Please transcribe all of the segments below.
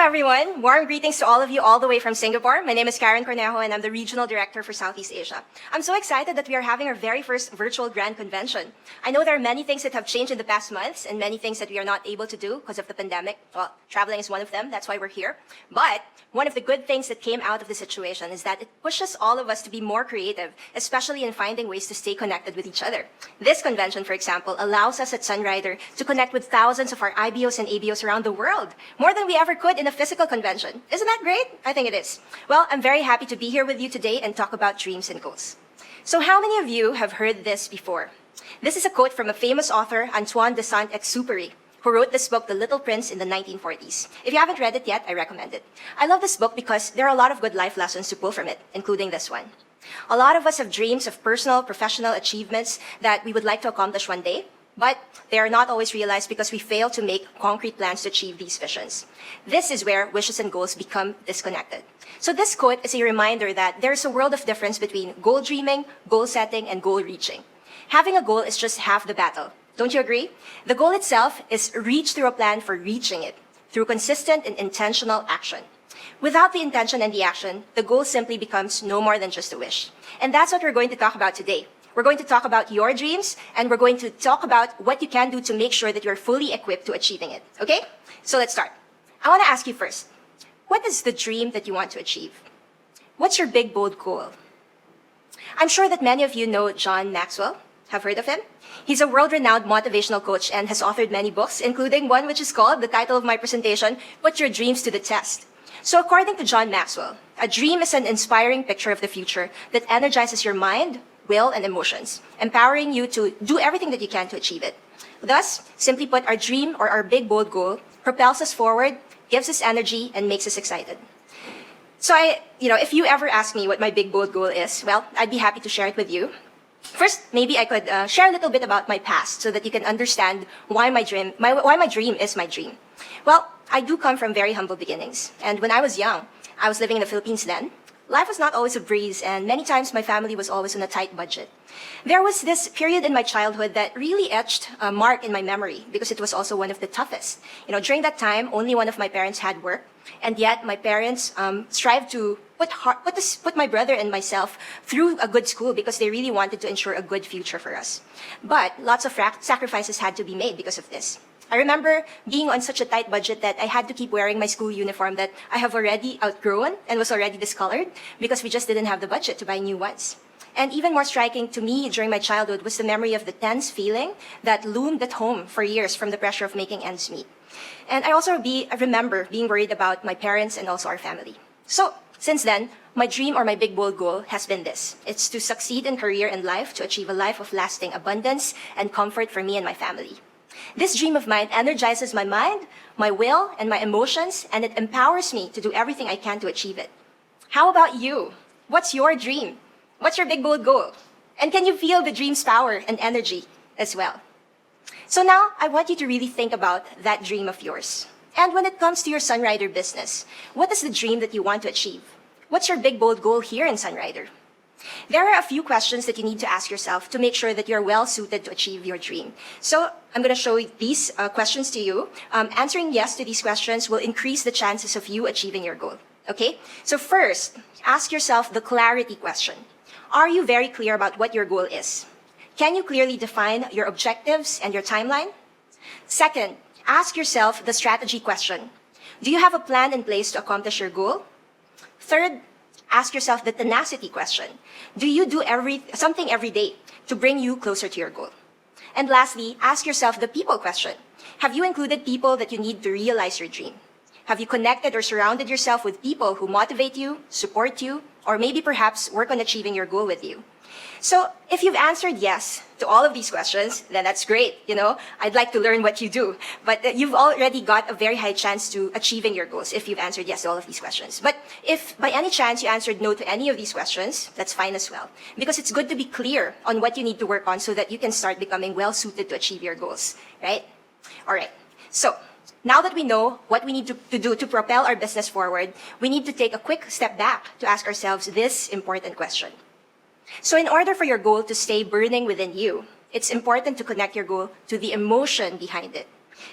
everyone. Warm greetings to all of you all the way from Singapore. My name is Karen Cornejo and I'm the Regional Director for Southeast Asia. I'm so excited that we are having our very first virtual Grand Convention. I know there are many things that have changed in the past months and many things that we are not able to do because of the pandemic. Well, traveling is one of them. That's why we're here. But one of the good things that came out of the situation is that it pushes all of us to be more creative, especially in finding ways to stay connected with each other. This convention, for example, allows us at Sunrider to connect with thousands of our IBOs and ABOs around the world, more than we ever could in a physical convention. Isn't that great? I think it is. Well, I'm very happy to be here with you today and talk about dreams and goals. So how many of you have heard this before? This is a quote from a famous author, Antoine de Saint-Exupéry, who wrote this book, The Little Prince, in the 1940s. If you haven't read it yet, I recommend it. I love this book because there are a lot of good life lessons to pull from it, including this one. A lot of us have dreams of personal, professional achievements that we would like to accomplish one day, but they are not always realized because we fail to make concrete plans to achieve these visions. This is where wishes and goals become disconnected. So this quote is a reminder that there's a world of difference between goal dreaming, goal setting, and goal reaching. Having a goal is just half the battle. Don't you agree? The goal itself is reached through a plan for reaching it, through consistent and intentional action. Without the intention and the action, the goal simply becomes no more than just a wish. And that's what we're going to talk about today. We're going to talk about your dreams, and we're going to talk about what you can do to make sure that you're fully equipped to achieving it. Okay? So let's start. I want to ask you first, what is the dream that you want to achieve? What's your big, bold goal? I'm sure that many of you know John Maxwell. Have heard of him? He's a world-renowned motivational coach and has authored many books, including one which is called, the title of my presentation, Put Your Dreams to the Test. So according to John Maxwell, a dream is an inspiring picture of the future that energizes your mind, will, and emotions, empowering you to do everything that you can to achieve it. Thus, simply put, our dream or our big, bold goal propels us forward, gives us energy, and makes us excited. So if you ever ask me what my big, bold goal is, well, I'd be happy to share it with you. First, maybe I could share a little bit about my past so that you can understand why my dream is my dream. Well, I do come from very humble beginnings. And when I was young, I was living in the Philippines then. Life was not always a breeze, and many times my family was always on a tight budget. There was this period in my childhood that really etched a mark in my memory because it was also one of the toughest. During that time, only one of my parents had work, and yet my parents strived to put my brother and myself through a good school because they really wanted to ensure a good future for us. But lots of sacrifices had to be made because of this. I remember being on such a tight budget that I had to keep wearing my school uniform that I have already outgrown and was already discolored because we just didn't have the budget to buy new ones. And even more striking to me during my childhood was the memory of the tense feeling that loomed at home for years from the pressure of making ends meet. And I also remember being worried about my parents and also our family. So since then, my dream or my big bold goal has been this. It's to succeed in career and life, to achieve a life of lasting abundance and comfort for me and my family. This dream of mine energizes my mind, my will, and my emotions, and it empowers me to do everything I can to achieve it. How about you? What's your dream? What's your big bold goal? And can you feel the dream's power and energy as well? So now, I want you to really think about that dream of yours. And when it comes to your Sunrider business, what is the dream that you want to achieve? What's your big bold goal here in Sunrider? There are a few questions that you need to ask yourself to make sure that you're well suited to achieve your dream. So I'm going to show these questions to you. Answering yes to these questions will increase the chances of you achieving your goal. Okay? So first, ask yourself the clarity question. Are you very clear about what your goal is? Can you clearly define your objectives and your timeline? Second, ask yourself the strategy question. Do you have a plan in place to accomplish your goal? Third, ask yourself the tenacity question. Do you do something every day to bring you closer to your goal? And lastly, ask yourself the people question. Have you included people that you need to realize your dream? Have you connected or surrounded yourself with people who motivate you, support you, or maybe perhaps work on achieving your goal with you? So if you've answered yes to all of these questions, then that's great. I'd like to learn what you do. But you've already got a very high chance to achieving your goals if you've answered yes to all of these questions. But if by any chance you answered no to any of these questions, that's fine as well. Because it's good to be clear on what you need to work on so that you can start becoming well suited to achieve your goals, right? All right. So now that we know what we need to do to propel our business forward, we need to take a quick step back to ask ourselves this important question. So in order for your goal to stay burning within you, it's important to connect your goal to the emotion behind it.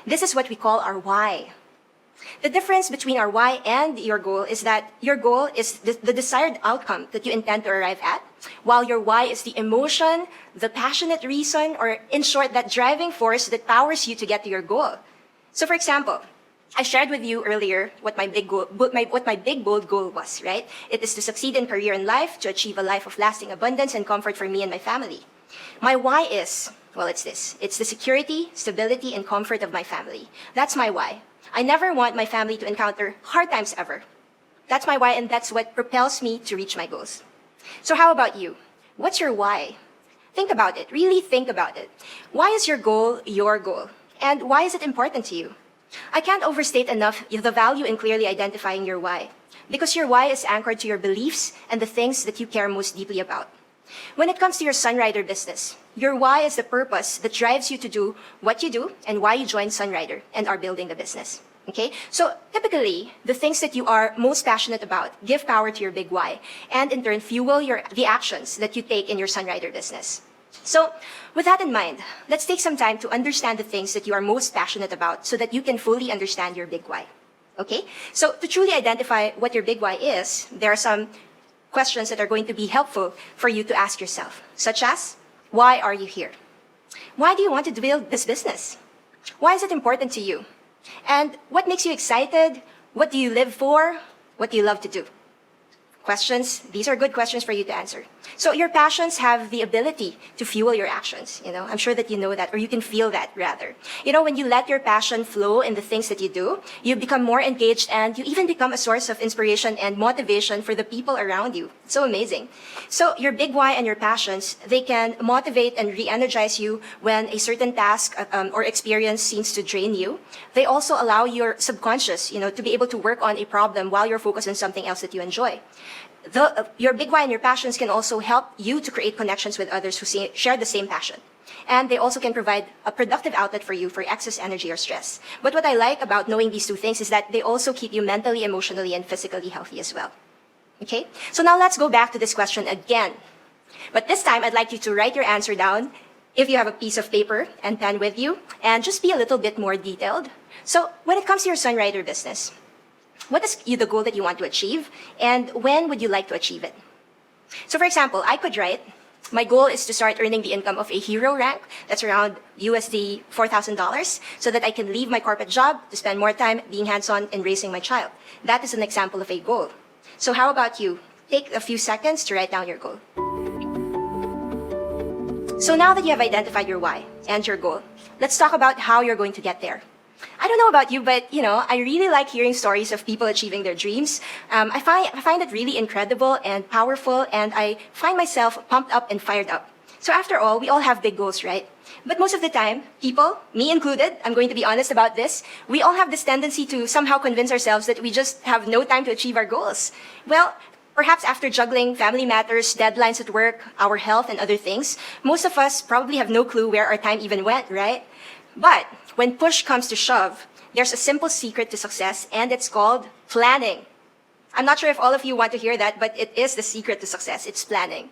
This is what we call our why. The difference between our why and your goal is that your goal is the desired outcome that you intend to arrive at, while your why is the emotion, the passionate reason, or in short, that driving force that powers you to get to your goal. So for example, I shared with you earlier what my big bold goal was, right? It is to succeed in career and life, to achieve a life of lasting abundance and comfort for me and my family. My why is, well, it's this. It's the security, stability, and comfort of my family. That's my why. I never want my family to encounter hard times ever. That's my why, and that's what propels me to reach my goals. So how about you? What's your why? Think about it. Really think about it. Why is your goal your goal? And why is it important to you? I can't overstate enough the value in clearly identifying your why, because your why is anchored to your beliefs and the things that you care most deeply about. When it comes to your Sunrider business, your why is the purpose that drives you to do what you do and why you joined Sunrider and are building the business. Okay? So typically, the things that you are most passionate about give power to your big why, and in turn fuel the actions that you take in your Sunrider business. So with that in mind, let's take some time to understand the things that you are most passionate about so that you can fully understand your big why. Okay? So to truly identify what your big why is, there are some questions that are going to be helpful for you to ask yourself, such as, why are you here? Why do you want to build this business? Why is it important to you? And what makes you excited? What do you live for? What do you love to do? Questions. These are good questions for you to answer. So your passions have the ability to fuel your actions. I'm sure that you know that, or you can feel that rather. When you let your passion flow in the things that you do, you become more engaged and you even become a source of inspiration and motivation for the people around you. It's so amazing. So your big why and your passions, they can motivate and re-energize you when a certain task or experience seems to drain you. They also allow your subconscious, to be able to work on a problem while you're focused on something else that you enjoy. Your big why and your passions can also help you to create connections with others who share the same passion. And they also can provide a productive outlet for you for excess energy or stress. But what I like about knowing these two things is that they also keep you mentally, emotionally, and physically healthy as well. Okay? So now let's go back to this question again. But this time, I'd like you to write your answer down if you have a piece of paper and pen with you, and just be a little bit more detailed. So when it comes to your Sunrider business, what is the goal that you want to achieve, and when would you like to achieve it? So for example, I could write, my goal is to start earning the income of a hero rank, that's around USD $4,000, so that I can leave my corporate job to spend more time being hands-on in raising my child. That is an example of a goal. So how about you? Take a few seconds to write down your goal. So now that you have identified your why and your goal, let's talk about how you're going to get there. I don't know about you, but I really like hearing stories of people achieving their dreams. I find it really incredible and powerful, and I find myself pumped up and fired up. So after all, we all have big goals, right? But most of the time, people, me included, I'm going to be honest about this, we all have this tendency to somehow convince ourselves that we just have no time to achieve our goals. Well, perhaps after juggling family matters, deadlines at work, our health, and other things, most of us probably have no clue where our time even went, right? But when push comes to shove, there's a simple secret to success, and it's called planning. I'm not sure if all of you want to hear that, but it is the secret to success. It's planning.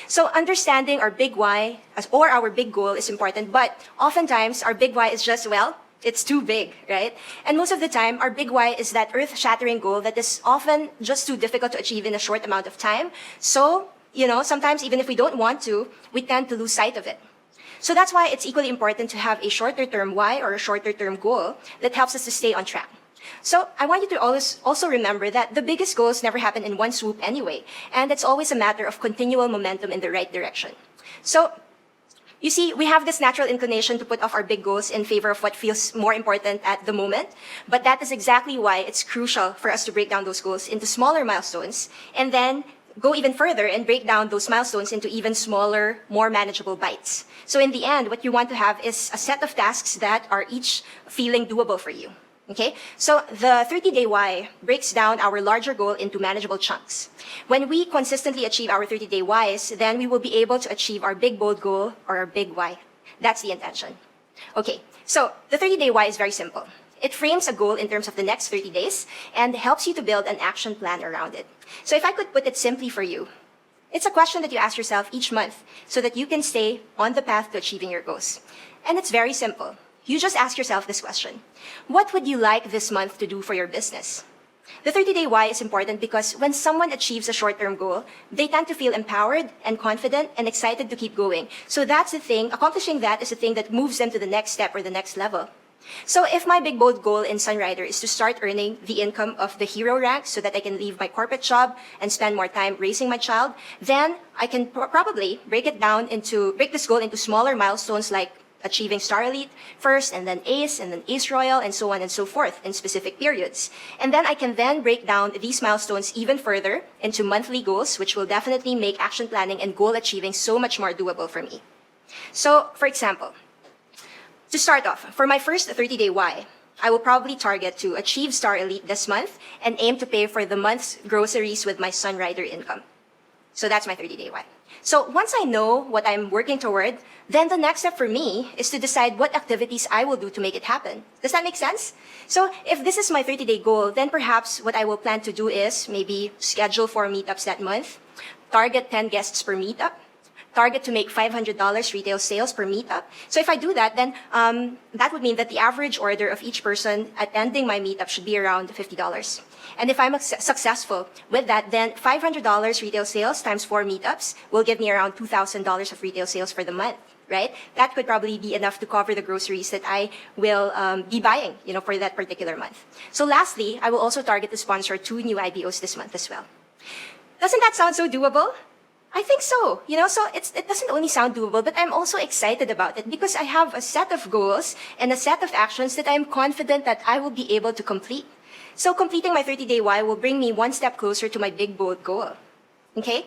So understanding our big why or our big goal is important, but oftentimes our big why is just, well, it's too big, right? And most of the time, our big why is that earth-shattering goal that is often just too difficult to achieve in a short amount of time. So, sometimes even if we don't want to, we tend to lose sight of it. So that's why it's equally important to have a shorter-term why or a shorter-term goal that helps us to stay on track. So I want you to always also remember that the biggest goals never happen in one swoop anyway, and it's always a matter of continual momentum in the right direction. So you see, we have this natural inclination to put off our big goals in favor of what feels more important at the moment, but that is exactly why it's crucial for us to break down those goals into smaller milestones and then go even further and break down those milestones into even smaller, more manageable bites. So in the end, what you want to have is a set of tasks that are each feeling doable for you. Okay? So the 30-day why breaks down our larger goal into manageable chunks. When we consistently achieve our 30-day whys, then we will be able to achieve our big bold goal or our big why. That's the intention. Okay, so the 30-day why is very simple. It frames a goal in terms of the next 30 days and helps you to build an action plan around it. So if I could put it simply for you, it's a question that you ask yourself each month so that you can stay on the path to achieving your goals. And it's very simple. you just ask yourself this question. What would you like this month to do for your business? The 30-day why is important because when someone achieves a short-term goal, they tend to feel empowered and confident and excited to keep going. So that's the thing, accomplishing that is the thing that moves them to the next step or the next level. So if my big bold goal in Sunrider is to start earning the income of the hero rank so that I can leave my corporate job and spend more time raising my child, then I can probably break this goal into smaller milestones like achieving Star Elite first, and then Ace Royal, and so on and so forth in specific periods. And then I can then break down these milestones even further into monthly goals, which will definitely make action planning and goal achieving so much more doable for me. So, for example, to start off, for my first 30-day why, I will probably target to achieve Star Elite this month and aim to pay for the month's groceries with my Sunrider income. So that's my 30-day why. So once I know what I'm working toward, then the next step for me is to decide what activities I will do to make it happen. Does that make sense? So if this is my 30-day goal, then perhaps what I will plan to do is maybe schedule 4 meetups that month, target 10 guests per meetup, target to make $500 retail sales per meetup. So if I do that, then that would mean that the average order of each person attending my meetup should be around $50. And if I'm successful with that, then $500 retail sales times 4 meetups will give me around $2,000 of retail sales for the month, right? That could probably be enough to cover the groceries that I will be buying, for that particular month. So lastly, I will also target to sponsor 2 new IBOs this month as well. Doesn't that sound so doable? I think so, so it doesn't only sound doable, but I'm also excited about it because I have a set of goals and a set of actions that I'm confident that I will be able to complete. So completing my 30-day why will bring me one step closer to my big, bold goal. Okay?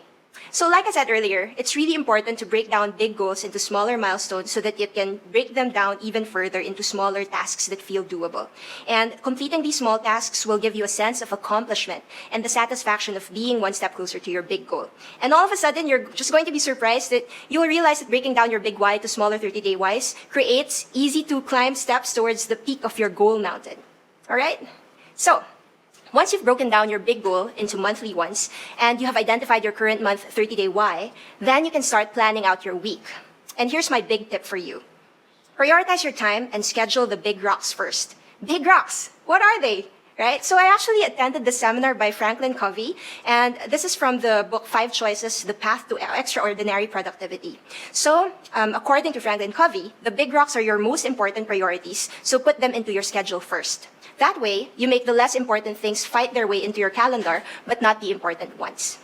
So like I said earlier, it's really important to break down big goals into smaller milestones so that you can break them down even further into smaller tasks that feel doable. And completing these small tasks will give you a sense of accomplishment and the satisfaction of being one step closer to your big goal. And all of a sudden, you're just going to be surprised that you will realize that breaking down your big why to smaller 30-day whys creates easy to climb steps towards the peak of your goal mountain. All right? So, once you've broken down your big goal into monthly ones and you have identified your current month 30-day why, then you can start planning out your week. And here's my big tip for you. Prioritize your time and schedule the big rocks first. Big rocks, what are they? Right? So I actually attended the seminar by Franklin Covey, and this is from the book 5 Choices, The Path to Extraordinary Productivity. So, according to Franklin Covey, the big rocks are your most important priorities, so put them into your schedule first. That way, you make the less important things fight their way into your calendar, but not the important ones.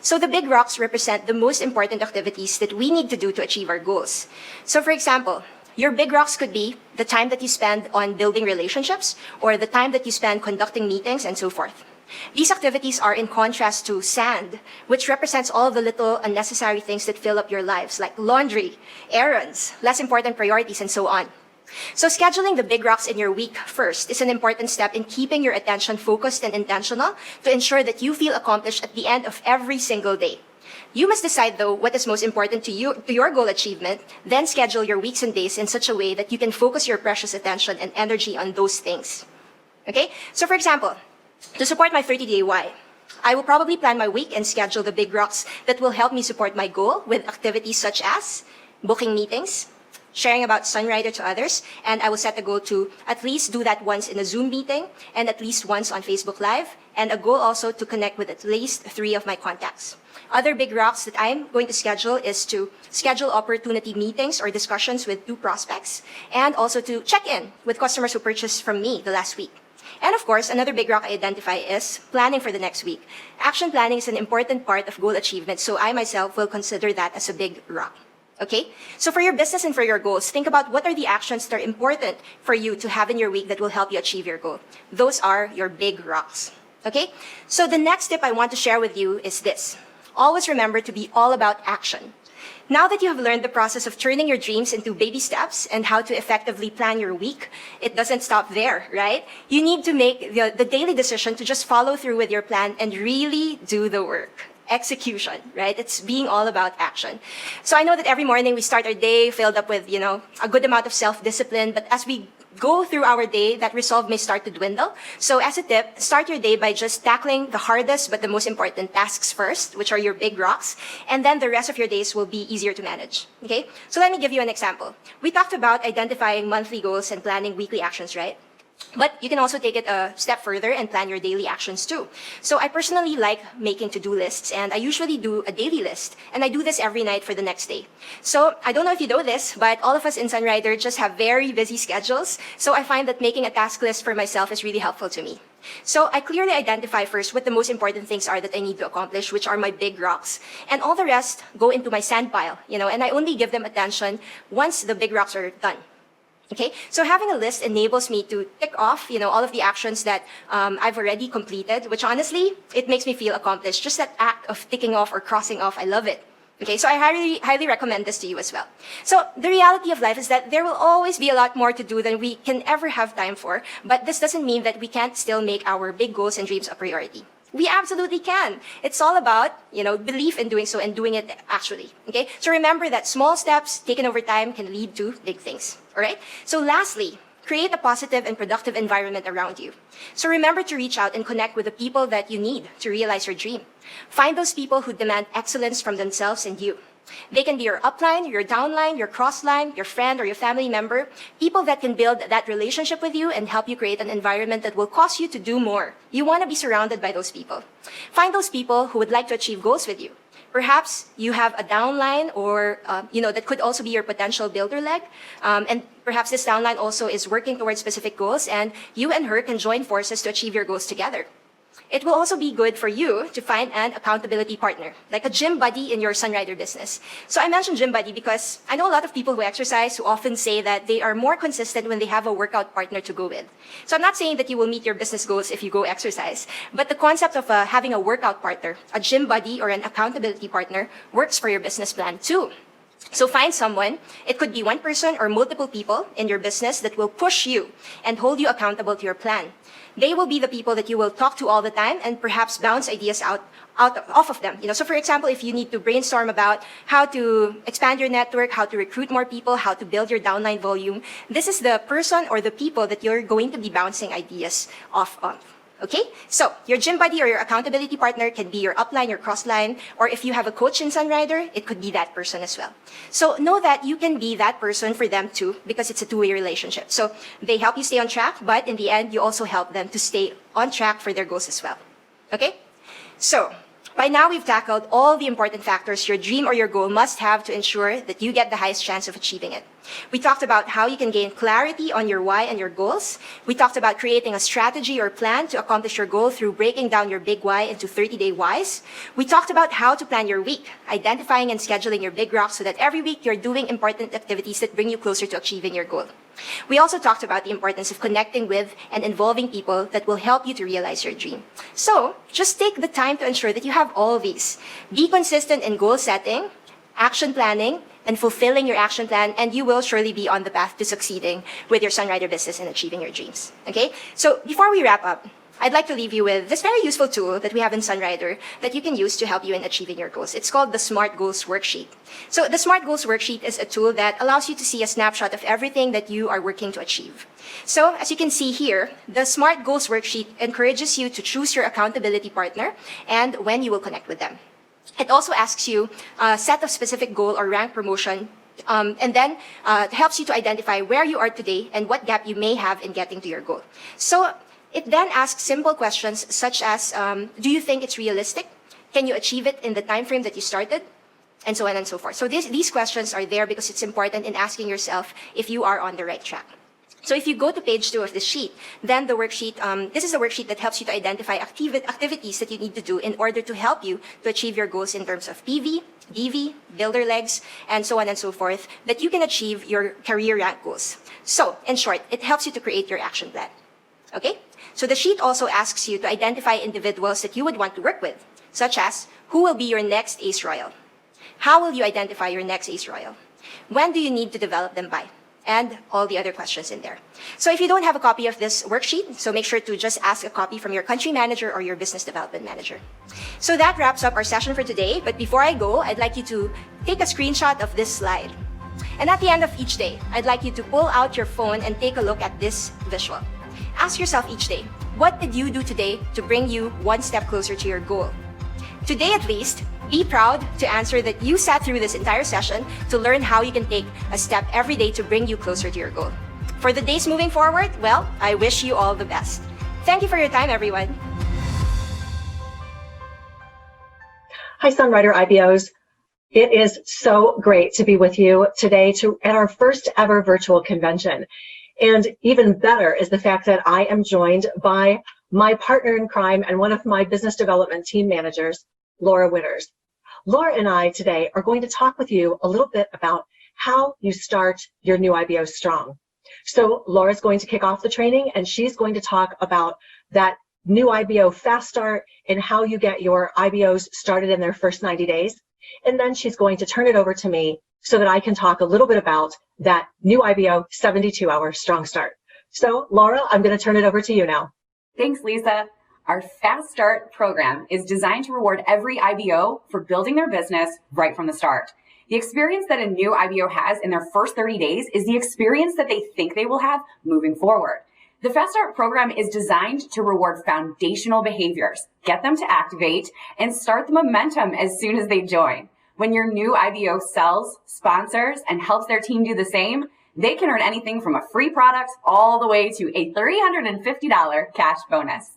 So the big rocks represent the most important activities that we need to do to achieve our goals. So for example, your big rocks could be the time that you spend on building relationships or the time that you spend conducting meetings and so forth. These activities are in contrast to sand, which represents all of the little unnecessary things that fill up your lives, like laundry, errands, less important priorities, and so on. So scheduling the big rocks in your week first is an important step in keeping your attention focused and intentional to ensure that you feel accomplished at the end of every single day. You must decide, though, what is most important to you, to your goal achievement, then schedule your weeks and days in such a way that you can focus your precious attention and energy on those things. Okay? So for example, to support my 30-day why, I will probably plan my week and schedule the big rocks that will help me support my goal with activities such as booking meetings, sharing about Sunrider to others, and I will set a goal to at least do that once in a Zoom meeting and at least once on Facebook Live, and a goal also to connect with at least 3 of my contacts. Other big rocks that I'm going to schedule is to schedule opportunity meetings or discussions with 2 prospects, and also to check in with customers who purchased from me the last week. And of course, another big rock I identify is planning for the next week. Action planning is an important part of goal achievement, so I myself will consider that as a big rock. Okay? So for your business and for your goals, think about what are the actions that are important for you to have in your week that will help you achieve your goal. Those are your big rocks. Okay? So the next tip I want to share with you is this. Always remember to be all about action. Now that you have learned the process of turning your dreams into baby steps and how to effectively plan your week, it doesn't stop there, right? You need to make the daily decision to just follow through with your plan and really do the work. Execution, right? It's being all about action. So I know that every morning we start our day filled up with, a good amount of self-discipline, but as we go through our day, that resolve may start to dwindle. So as a tip, start your day by just tackling the hardest but the most important tasks first, which are your big rocks, and then the rest of your days will be easier to manage. Okay? So let me give you an example. We talked about identifying monthly goals and planning weekly actions, right? But you can also take it a step further and plan your daily actions too. So I personally like making to-do lists, and I usually do a daily list, and I do this every night for the next day. So I don't know if you know this, but all of us in Sunrider just have very busy schedules, so I find that making a task list for myself is really helpful to me. So I clearly identify first what the most important things are that I need to accomplish, which are my big rocks, and all the rest go into my sand pile, and I only give them attention once the big rocks are done. Okay, so having a list enables me to tick off, all of the actions that I've already completed, which honestly, it makes me feel accomplished. Just that act of ticking off or crossing off, I love it. Okay, so I highly recommend this to you as well. So the reality of life is that there will always be a lot more to do than we can ever have time for, but this doesn't mean that we can't still make our big goals and dreams a priority. We absolutely can. It's all about, belief in doing so and doing it actually. Okay? So remember that small steps taken over time can lead to big things. All right? So lastly, create a positive and productive environment around you. So remember to reach out and connect with the people that you need to realize your dream. Find those people who demand excellence from themselves and you. They can be your upline, your downline, your crossline, your friend, or your family member, people that can build that relationship with you and help you create an environment that will cause you to do more. You want to be surrounded by those people. Find those people who would like to achieve goals with you. Perhaps you have a downline or, that could also be your potential builder leg. And perhaps this downline also is working towards specific goals, and you and her can join forces to achieve your goals together. It will also be good for you to find an accountability partner, like a gym buddy in your Sunrider business. So I mentioned gym buddy because I know a lot of people who exercise who often say that they are more consistent when they have a workout partner to go with. So I'm not saying that you will meet your business goals if you go exercise, but the concept of having a workout partner, a gym buddy or an accountability partner works for your business plan too. So find someone, it could be one person or multiple people in your business that will push you and hold you accountable to your plan. They will be the people that you will talk to all the time and perhaps bounce ideas off of them. So for example, if you need to brainstorm about how to expand your network, how to recruit more people, how to build your downline volume, this is the person or the people that you're going to be bouncing ideas off of. Okay? So, your gym buddy or your accountability partner can be your upline, your crossline, or if you have a coach in Sunrider, it could be that person as well. So, know that you can be that person for them too, because it's a two-way relationship. So, they help you stay on track, but in the end, you also help them to stay on track for their goals as well. Okay? So, by now we've tackled all the important factors your dream or your goal must have to ensure that you get the highest chance of achieving it. We talked about how you can gain clarity on your why and your goals. We talked about creating a strategy or plan to accomplish your goal through breaking down your big why into 30-day whys. We talked about how to plan your week, identifying and scheduling your big rocks so that every week you're doing important activities that bring you closer to achieving your goal. We also talked about the importance of connecting with and involving people that will help you to realize your dream. So, just take the time to ensure that you have all of these. Be consistent in goal setting, action planning, and fulfilling your action plan, and you will surely be on the path to succeeding with your Sunrider business and achieving your dreams. Okay? So, before we wrap up, I'd like to leave you with this very useful tool that we have in Sunrider that you can use to help you in achieving your goals. It's called the SMART Goals Worksheet. So the SMART Goals Worksheet is a tool that allows you to see a snapshot of everything that you are working to achieve. So as you can see here, the SMART Goals Worksheet encourages you to choose your accountability partner and when you will connect with them. It also asks you a set of specific goal or rank promotion and then helps you to identify where you are today and what gap you may have in getting to your goal. So it then asks simple questions such as, do you think it's realistic? Can you achieve it in the time frame that you started? And so on and so forth. So these questions are there because it's important in asking yourself if you are on the right track. So if you go to page 2 of this sheet, then the worksheet, this is a worksheet that helps you to identify activities that you need to do in order to help you to achieve your goals in terms of PV, DV, builder legs, and so on and so forth, that you can achieve your career rank goals. So, in short, it helps you to create your action plan. Okay? So the sheet also asks you to identify individuals that you would want to work with, such as, who will be your next Ace Royal? How will you identify your next Ace Royal? When do you need to develop them by? And all the other questions in there. So if you don't have a copy of this worksheet, so make sure to just ask a copy from your country manager or your business development manager. So that wraps up our session for today. But before I go, I'd like you to take a screenshot of this slide. And at the end of each day, I'd like you to pull out your phone and take a look at this visual. Ask yourself each day, what did you do today to bring you one step closer to your goal? Today at least, be proud to answer that you sat through this entire session to learn how you can take a step every day to bring you closer to your goal. For the days moving forward, well, I wish you all the best. Thank you for your time, everyone. Hi, Sunrider IBOs. It is so great to be with you today at our first ever virtual convention. And even better is the fact that I am joined by my partner in crime and one of my business development team managers, Laura Witters. Laura and I today are going to talk with you a little bit about how you start your new IBO strong. So Laura's going to kick off the training, and she's going to talk about that new IBO fast start and how you get your IBOs started in their first 90 days. And then she's going to turn it over to me so that I can talk a little bit about that new IBO 72-hour strong start. So Laura, I'm going to turn it over to you now. Thanks, Lisa. Our Fast Start program is designed to reward every IBO for building their business right from the start. The experience that a new IBO has in their first 30 days is the experience that they think they will have moving forward. The Fast Start program is designed to reward foundational behaviors, get them to activate, and start the momentum as soon as they join. When your new IBO sells, sponsors, and helps their team do the same, they can earn anything from a free product all the way to a $350 cash bonus.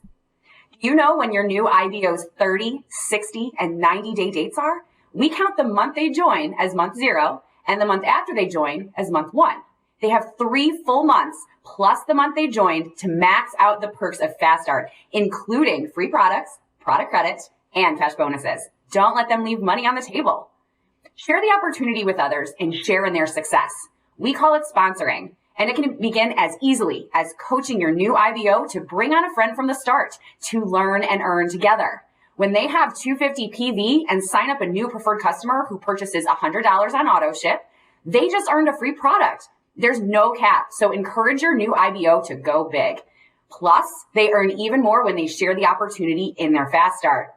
Do you know when your new IBO's 30, 60, and 90-day dates are? We count the month they join as month 0 and the month after they join as month 1. They have 3 full months plus the month they joined to max out the perks of Fast Start, including free products, product credits, and cash bonuses. Don't let them leave money on the table. Share the opportunity with others and share in their success. We call it sponsoring, and it can begin as easily as coaching your new IBO to bring on a friend from the start to learn and earn together. When they have $250 PV and sign up a new preferred customer who purchases $100 on auto ship, they just earned a free product. There's no cap, so encourage your new IBO to go big. Plus, they earn even more when they share the opportunity in their Fast Start.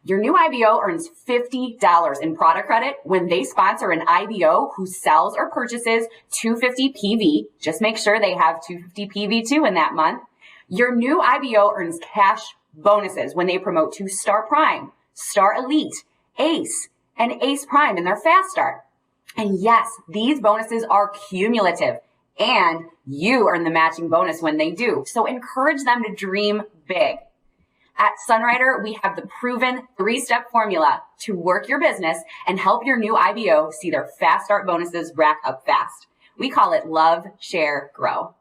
Your new IBO earns $50 in product credit when they sponsor an IBO who sells or purchases $250 PV. Just make sure they have $250 PV too in that month. Your new IBO earns cash bonuses when they promote to Star Prime, Star Elite, Ace, and Ace Prime in their Fast Start. And yes, these bonuses are cumulative, and you earn the matching bonus when they do. So encourage them to dream big. At Sunrider, we have the proven 3-step formula to work your business and help your new IBO see their Fast Start bonuses rack up fast. We call it Love, Share, Grow.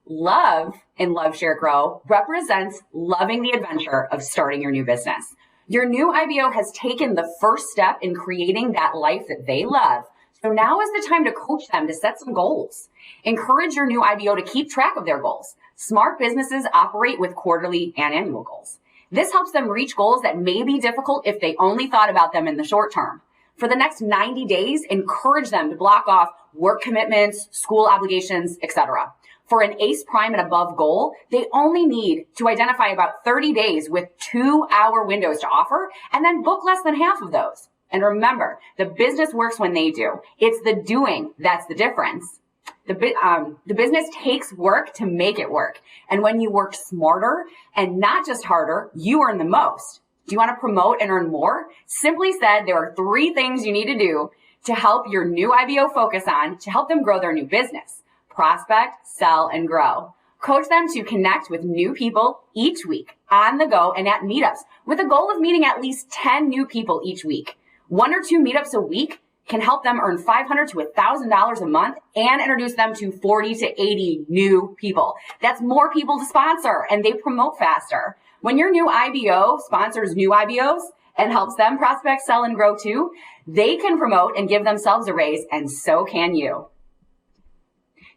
Love in Love, Share, Grow represents loving the adventure of starting your new business. Your new IBO has taken the first step in creating that life that they love. So now is the time to coach them to set some goals. Encourage your new IBO to keep track of their goals. Smart businesses operate with quarterly and annual goals. This helps them reach goals that may be difficult if they only thought about them in the short term. For the next 90 days, encourage them to block off work commitments, school obligations, etc. For an Ace Prime and above goal, they only need to identify about 30 days with 2-hour windows to offer and then book less than half of those. And remember, the business works when they do. It's the doing that's the difference. The business takes work to make it work. And when you work smarter and not just harder, you earn the most. Do you want to promote and earn more? Simply said, there are 3 things you need to do to help your new IBO focus on to help them grow their new business. Prospect, sell, and grow. Coach them to connect with new people each week on the go and at meetups with a goal of meeting at least 10 new people each week. 1 or 2 meetups a week can help them earn $500 to $1,000 a month and introduce them to 40 to 80 new people. That's more people to sponsor, and they promote faster. When your new IBO sponsors new IBOs and helps them prospect, sell, and grow too, they can promote and give themselves a raise, and so can you.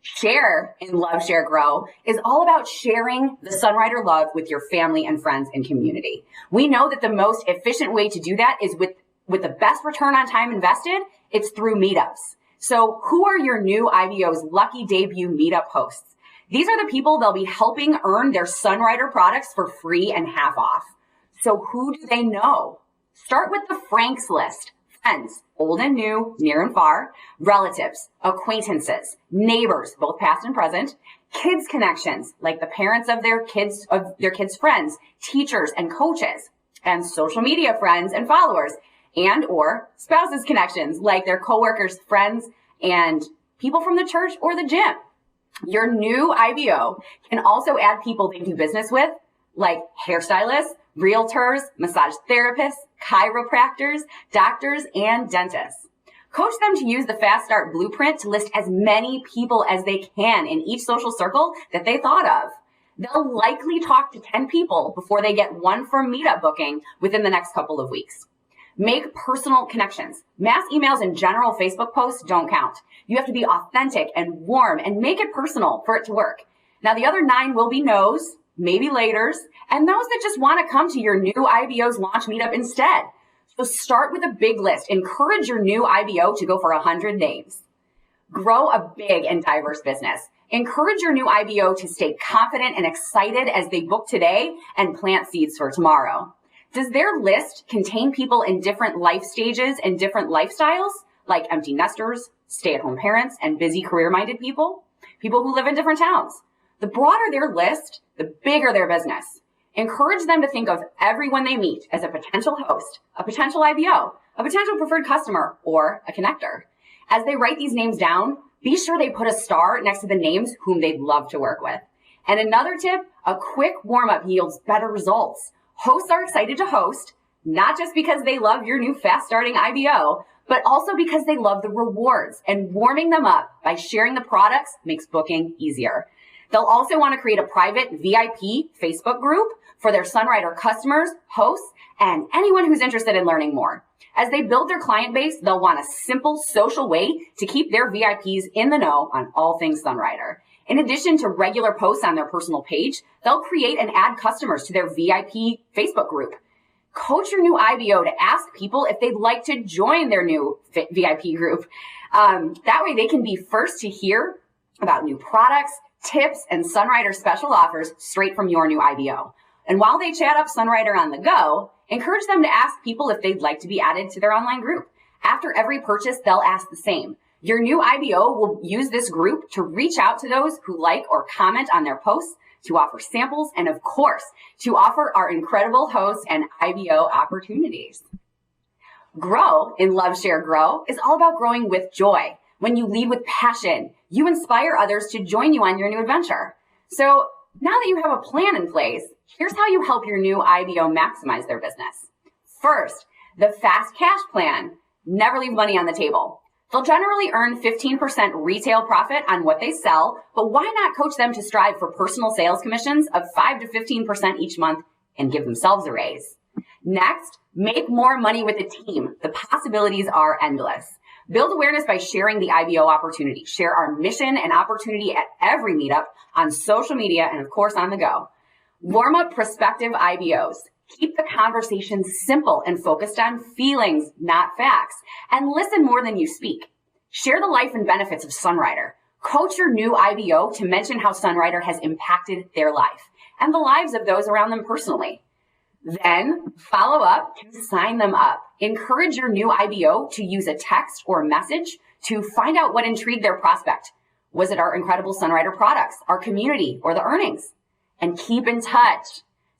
Share in Love, Share, Grow is all about sharing the Sunrider love with your family and friends and community. We know that the most efficient way to do that is with the best return on time invested, it's through meetups. So who are your new IBO's lucky debut meetup hosts? These are the people they'll be helping earn their Sunrider products for free and half off. So who do they know? Start with the Franks list. friends, old and new, near and far, relatives, acquaintances, neighbors, both past and present, kids connections, like the parents of their kids' friends, teachers and coaches, and social media friends and followers, and or spouses connections, like their coworkers, friends, and people from the church or the gym. Your new IBO can also add people they do business with, like hairstylists, realtors, massage therapists, chiropractors, doctors, and dentists. Coach them to use the Fast Start Blueprint to list as many people as they can in each social circle that they thought of. They'll likely talk to 10 people before they get one firm meetup booking within the next couple of weeks. Make personal connections. Mass emails and general Facebook posts don't count. You have to be authentic and warm and make it personal for it to work. Now, the other 9 will be no's, maybe laters, and those that just want to come to your new IBO's launch meetup instead. So start with a big list. Encourage your new IBO to go for 100 names. Grow a big and diverse business. Encourage your new IBO to stay confident and excited as they book today and plant seeds for tomorrow. Does their list contain people in different life stages and different lifestyles, like empty nesters, stay-at-home parents, and busy career-minded people? People who live in different towns. The broader their list, the bigger their business. Encourage them to think of everyone they meet as a potential host, a potential IBO, a potential preferred customer, or a connector. As they write these names down, be sure they put a star next to the names whom they'd love to work with. And another tip, a quick warm-up yields better results. Hosts are excited to host, not just because they love your new fast-starting IBO, but also because they love the rewards, and warming them up by sharing the products makes booking easier. They'll also want to create a private VIP Facebook group for their Sunrider customers, hosts, and anyone who's interested in learning more. As they build their client base, they'll want a simple social way to keep their VIPs in the know on all things Sunrider. In addition to regular posts on their personal page, they'll create and add customers to their VIP Facebook group. Coach your new IBO to ask people if they'd like to join their new VIP group. That way they can be first to hear about new products, tips, and Sunrider special offers straight from your new IBO. And while they chat up Sunrider on the go, encourage them to ask people if they'd like to be added to their online group. After every purchase, they'll ask the same. Your new IBO will use this group to reach out to those who like or comment on their posts, to offer samples, and of course, to offer our incredible hosts and IBO opportunities. Grow in Love, Share, Grow is all about growing with joy. When you lead with passion, you inspire others to join you on your new adventure. So now that you have a plan in place, here's how you help your new IBO maximize their business. First, the Fast Cash Plan. Never leave money on the table. They'll generally earn 15% retail profit on what they sell, but why not coach them to strive for personal sales commissions of 5 to 15% each month and give themselves a raise? Next, make more money with a team. The possibilities are endless. Build awareness by sharing the IBO opportunity. Share our mission and opportunity at every meetup on social media and, of course, on the go. Warm up prospective IBOs. Keep the conversation simple and focused on feelings, not facts, and listen more than you speak. Share the life and benefits of Sunrider. Coach your new IBO to mention how Sunrider has impacted their life and the lives of those around them personally. Then follow up to sign them up. Encourage your new IBO to use a text or message to find out what intrigued their prospect. Was it our incredible Sunrider products, our community, or the earnings? And keep in touch.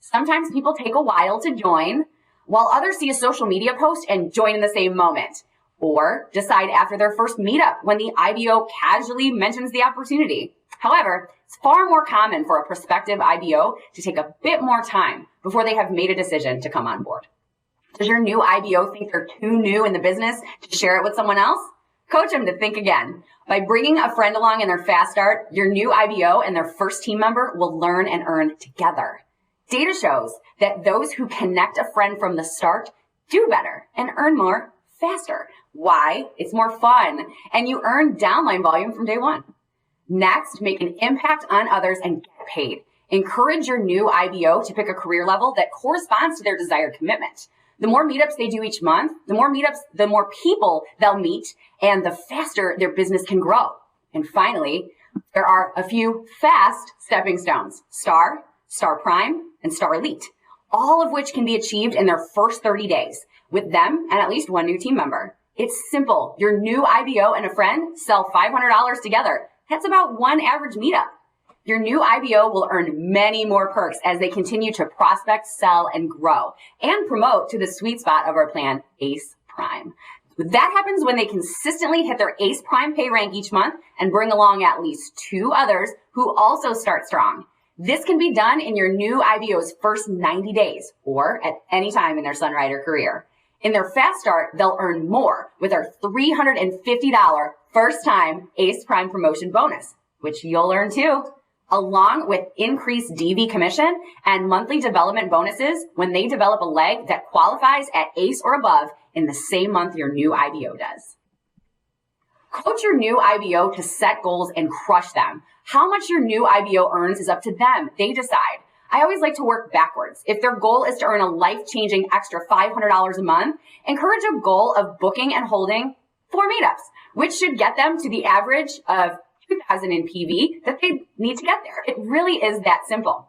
Sometimes people take a while to join, while others see a social media post and join in the same moment, or decide after their first meetup when the IBO casually mentions the opportunity. However, it's far more common for a prospective IBO to take a bit more time before they have made a decision to come on board. Does your new IBO think they're too new in the business to share it with someone else? Coach them to think again. By bringing a friend along in their fast start, your new IBO and their first team member will learn and earn together. Data shows that those who connect a friend from the start do better and earn more faster. Why? It's more fun, and you earn downline volume from day one. Next, make an impact on others and get paid. Encourage your new IBO to pick a career level that corresponds to their desired commitment. The more meetups they do each month, the more people they'll meet, and the faster their business can grow. And finally, there are a few fast stepping stones: Star, Star Prime, and Star Elite, all of which can be achieved in their first 30 days. with them and at least one new team member. It's simple. Your new IBO and a friend sell $500 together. That's about one average meetup. Your new IBO will earn many more perks as they continue to prospect, sell, and grow, and promote to the sweet spot of our plan, ACE Prime. That happens when they consistently hit their ACE Prime pay rank each month and bring along at least 2 others who also start strong. This can be done in your new IBO's first 90 days or at any time in their Sunrider career. In their fast start, they'll earn more with our $350 first-time ACE Prime promotion bonus, which you'll earn too, along with increased DV commission and monthly development bonuses when they develop a leg that qualifies at ACE or above in the same month your new IBO does. Coach your new IBO to set goals and crush them. How much your new IBO earns is up to them. They decide. I always like to work backwards. If their goal is to earn a life-changing extra $500 a month, encourage a goal of booking and holding 4 meetups, which should get them to the average of 2,000 in PV that they need to get there. It really is that simple.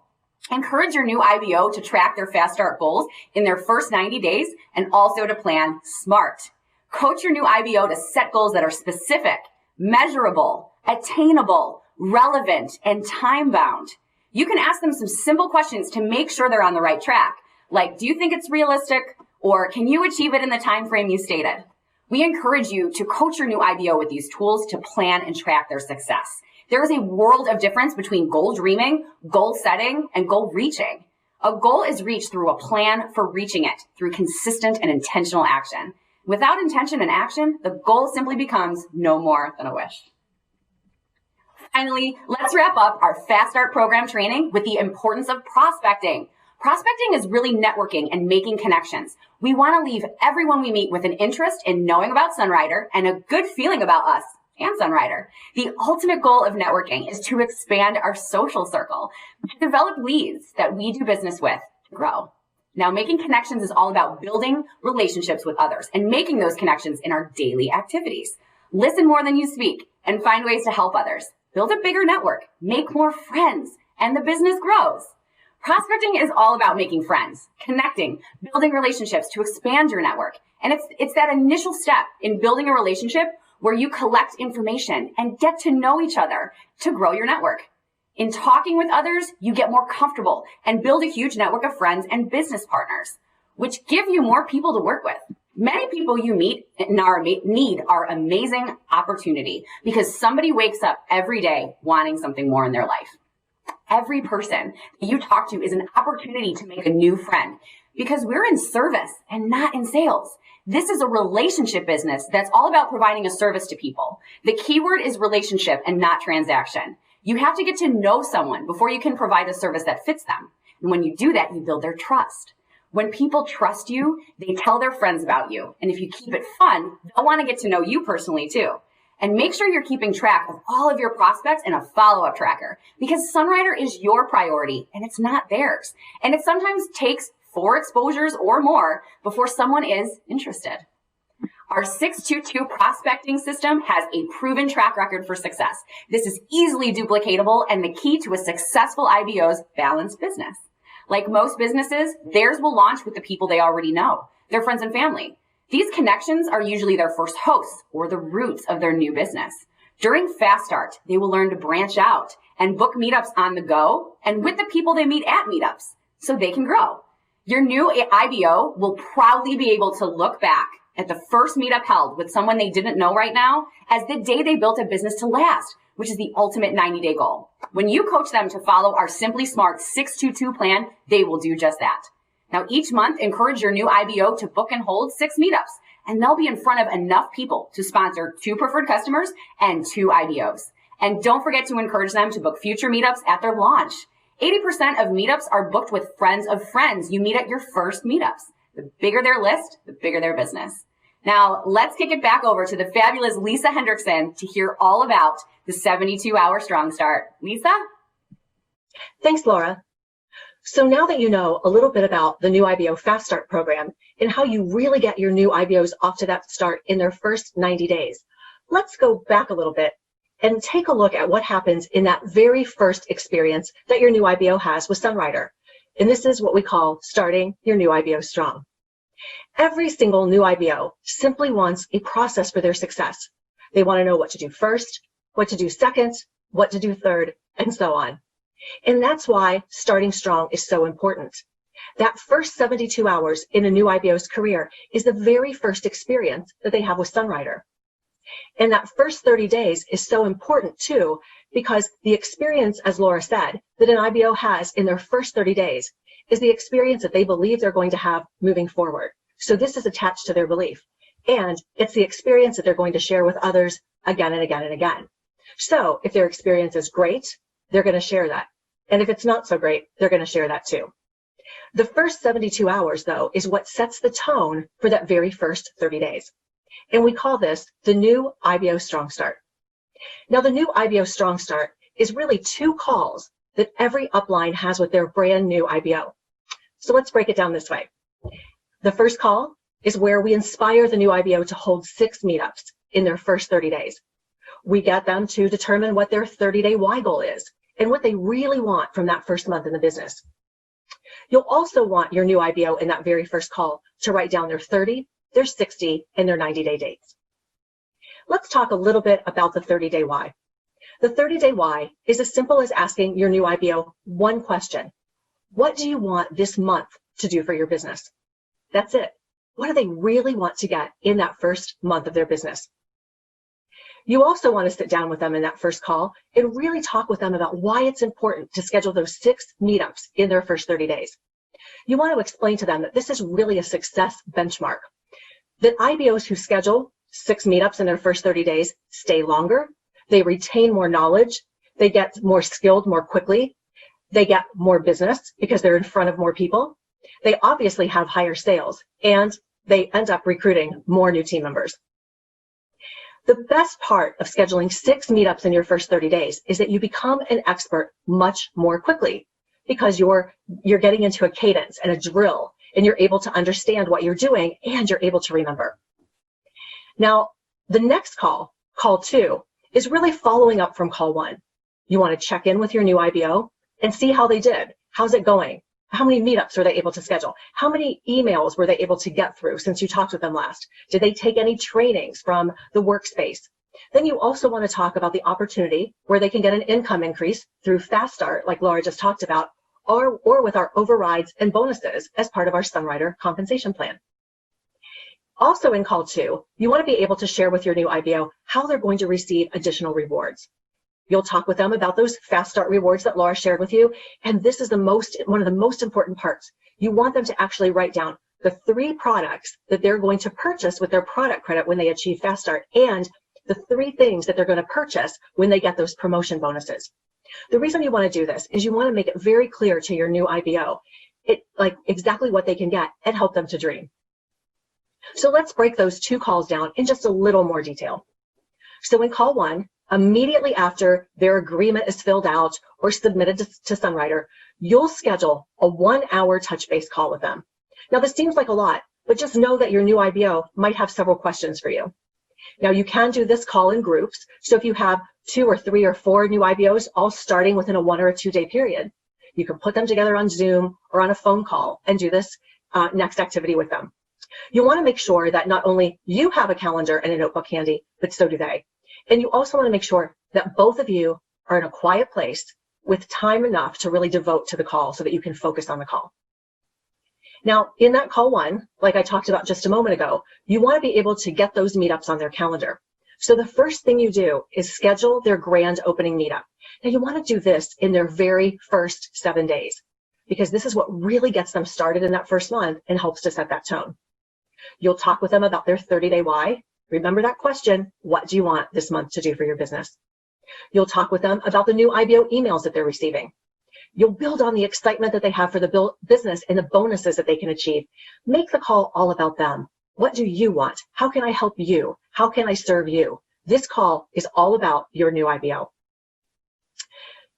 Encourage your new IBO to track their fast start goals in their first 90 days and also to plan SMART. Coach your new IBO to set goals that are specific, measurable, attainable, relevant, and time-bound. You can ask them some simple questions to make sure they're on the right track, like, do you think it's realistic? Or can you achieve it in the time frame you stated? We encourage you to coach your new IBO with these tools to plan and track their success. There is a world of difference between goal dreaming, goal setting, and goal reaching. A goal is reached through a plan for reaching it through consistent and intentional action. Without intention and action, the goal simply becomes no more than a wish. Finally, let's wrap up our Fast Start program training with the importance of prospecting. Prospecting is really networking and making connections. We want to leave everyone we meet with an interest in knowing about Sunrider and a good feeling about us and Sunrider. The ultimate goal of networking is to expand our social circle, to develop leads that we do business with to grow. Now, making connections is all about building relationships with others and making those connections in our daily activities. Listen more than you speak and find ways to help others. Build a bigger network, make more friends, and the business grows. Prospecting is all about making friends, connecting, building relationships to expand your network. And it's that initial step in building a relationship where you collect information and get to know each other to grow your network. In talking with others, you get more comfortable and build a huge network of friends and business partners, which give you more people to work with. Many people you meet in our need our amazing opportunity because somebody wakes up every day wanting something more in their life. Every person that you talk to is an opportunity to make a new friend because we're in service and not in sales. This is a relationship business that's all about providing a service to people. The keyword is relationship and not transaction. You have to get to know someone before you can provide a service that fits them. And when you do that, you build their trust. When people trust you, they tell their friends about you. And if you keep it fun, they'll want to get to know you personally too. And make sure you're keeping track of all of your prospects in a follow-up tracker because Sunrider is your priority and it's not theirs. And it sometimes takes 4 exposures or more before someone is interested. Our 622 prospecting system has a proven track record for success. This is easily duplicatable and the key to a successful IBO's balanced business. Like most businesses, theirs will launch with the people they already know, their friends and family. These connections are usually their first hosts or the roots of their new business. During Fast Start, they will learn to branch out and book meetups on the go and with the people they meet at meetups so they can grow. Your new IBO will proudly be able to look back at the first meetup held with someone they didn't know right now as the day they built a business to last, which is the ultimate 90-day goal. When you coach them to follow our Simply Smart 622 plan, they will do just that. Now, each month, encourage your new IBO to book and hold 6 meetups, and they'll be in front of enough people to sponsor 2 preferred customers and 2 IBOs. And don't forget to encourage them to book future meetups at their launch. 80% of meetups are booked with friends of friends you meet at your first meetups. The bigger their list, the bigger their business. Now, let's kick it back over to the fabulous Lisa Hendrickson to hear all about the 72-hour Strong Start. Lisa? Thanks, Laura. So now that you know a little bit about the new IBO Fast Start program and how you really get your new IBOs off to that start in their first 90 days, let's go back a little bit and take a look at what happens in that very first experience that your new IBO has with Sunrider. And this is what we call starting your new IBO strong. Every single new IBO simply wants a process for their success. They want to know what to do first, what to do second, what to do third, and so on. And that's why starting strong is so important. That first 72 hours in a new IBO's career is the very first experience that they have with Sunrider. And that first 30 days is so important too, because the experience, as Laura said, that an IBO has in their first 30 days is the experience that they believe they're going to have moving forward. So this is attached to their belief. And it's the experience that they're going to share with others again and again and again. So if their experience is great, they're going to share that. And if it's not so great, they're going to share that too. The first 72 hours, though, is what sets the tone for that very first 30 days. And we call this the new IBO Strong Start. Now, the new IBO Strong Start is really 2 calls that every upline has with their brand new IBO. So let's break it down this way. The first call is where we inspire the new IBO to hold 6 meetups in their first 30 days. We get them to determine what their 30-day why goal is and what they really want from that first month in the business. You'll also want your new IBO in that very first call to write down their 30, their 60, and their 90-day dates. Let's talk a little bit about the 30-day why. The 30-day why is as simple as asking your new IBO one question. What do you want this month to do for your business? That's it. What do they really want to get in that first month of their business? You also want to sit down with them in that first call and really talk with them about why it's important to schedule those 6 meetups in their first 30 days. You want to explain to them that this is really a success benchmark, that IBOs who schedule 6 meetups in their first 30 days stay longer, they retain more knowledge, they get more skilled more quickly, they get more business because they're in front of more people, they obviously have higher sales, and they end up recruiting more new team members. The best part of scheduling 6 meetups in your first 30 days is that you become an expert much more quickly because you're getting into a cadence and a drill, and you're able to understand what you're doing, and you're able to remember. Now, the next call, call 2, is really following up from call 1. You want to check in with your new IBO and see how they did. How's it going? How many meetups were they able to schedule? How many emails were they able to get through since you talked with them last? Did they take any trainings from the workspace? Then you also want to talk about the opportunity where they can get an income increase through Fast Start, like Laura just talked about, or with our overrides and bonuses as part of our Sunrider compensation plan. Also in call 2, you want to be able to share with your new IBO how they're going to receive additional rewards. You'll talk with them about those Fast Start rewards that Laura shared with you, and this is one of the most important parts. You want them to actually write down the 3 products that they're going to purchase with their product credit when they achieve Fast Start, and the 3 things that they're going to purchase when they get those promotion bonuses. The reason you want to do this is you want to make it very clear to your new IBO exactly what they can get and help them to dream. So let's break those 2 calls down in just a little more detail. So in call 1, immediately after their agreement is filled out or submitted to Sunrider, you'll schedule a 1-hour touch base call with them. Now, this seems like a lot, but just know that your new IBO might have several questions for you. Now, you can do this call in groups. So if you have 2 or 3 or 4 new IBOs all starting within a 1 or a 2-day period, you can put them together on Zoom or on a phone call and do this next activity with them. You want to make sure that not only you have a calendar and a notebook handy, but so do they. And you also want to make sure that both of you are in a quiet place with time enough to really devote to the call so that you can focus on the call. Now, in that call 1, like I talked about just a moment ago, you want to be able to get those meetups on their calendar. So the first thing you do is schedule their grand opening meetup. Now, you want to do this in their very first 7 days, because this is what really gets them started in that first month and helps to set that tone. You'll talk with them about their 30-day why. Remember that question, what do you want this month to do for your business? You'll talk with them about the new IBO emails that they're receiving. You'll build on the excitement that they have for the business and the bonuses that they can achieve. Make the call all about them. What do you want? How can I help you? How can I serve you? This call is all about your new IBO.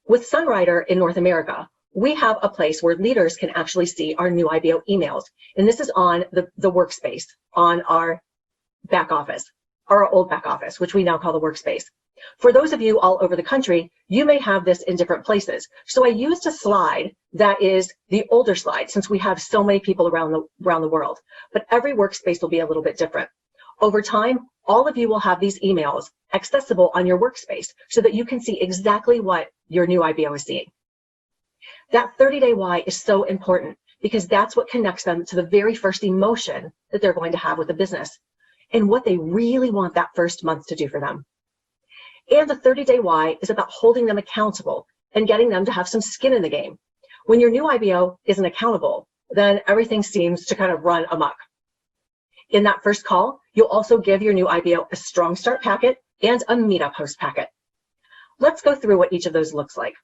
With Sunrider in North America, we have a place where leaders can actually see our new IBO emails. And this is on the workspace, on our back office, our old back office, which we now call the workspace. For those of you all over the country, you may have this in different places. So I used a slide that is the older slide since we have so many people around the world, but every workspace will be a little bit different. Over time, all of you will have these emails accessible on your workspace so that you can see exactly what your new IBO is seeing. That 30-day why is so important because that's what connects them to the very first emotion that they're going to have with the business and what they really want that first month to do for them. And the 30-day why is about holding them accountable and getting them to have some skin in the game. When your new IBO isn't accountable, then everything seems to kind of run amok. In that first call, you'll also give your new IBO a strong start packet and a meetup host packet. Let's go through what each of those looks like.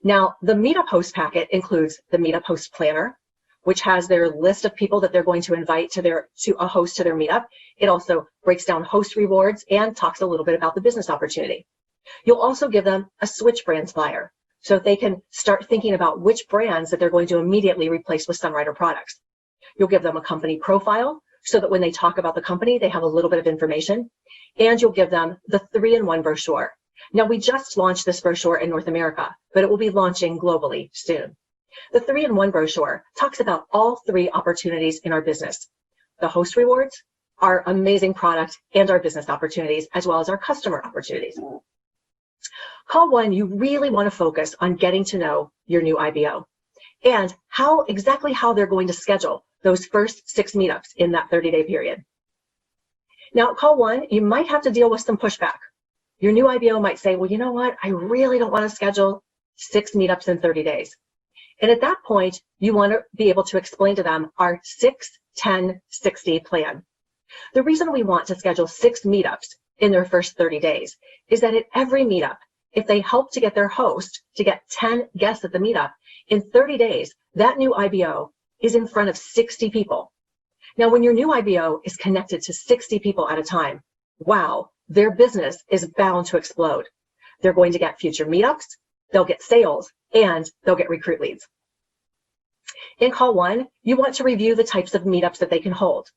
Now, the meetup host packet includes the meetup host planner, which has their list of people that they're going to invite to a host to their meetup. It also breaks down host rewards and talks a little bit about the business opportunity. You'll also give them a switch brands flyer so that they can start thinking about which brands that they're going to immediately replace with Sunrider products. You'll give them a company profile so that when they talk about the company, they have a little bit of information. And you'll give them the 3-in-1 brochure. Now, we just launched this brochure in North America, but it will be launching globally soon. The 3-in-1 brochure talks about all 3 opportunities in our business: the host rewards, our amazing product, and our business opportunities, as well as our customer opportunities. Call 1, you really want to focus on getting to know your new IBO and exactly how they're going to schedule those first 6 meetups in that 30-day period. Now, call 1, you might have to deal with some pushback. Your new IBO might say, well, you know what? I really don't want to schedule 6 meetups in 30 days. And at that point, you want to be able to explain to them our 6-10-60 plan. The reason we want to schedule 6 meetups in their first 30 days is that at every meetup, if they help to get their host to get 10 guests at the meetup, in 30 days, that new IBO is in front of 60 people. Now, when your new IBO is connected to 60 people at a time, wow, their business is bound to explode. They're going to get future meetups, they'll get sales, and they'll get recruit leads. In call 1, you want to review the types of meetups that they can hold.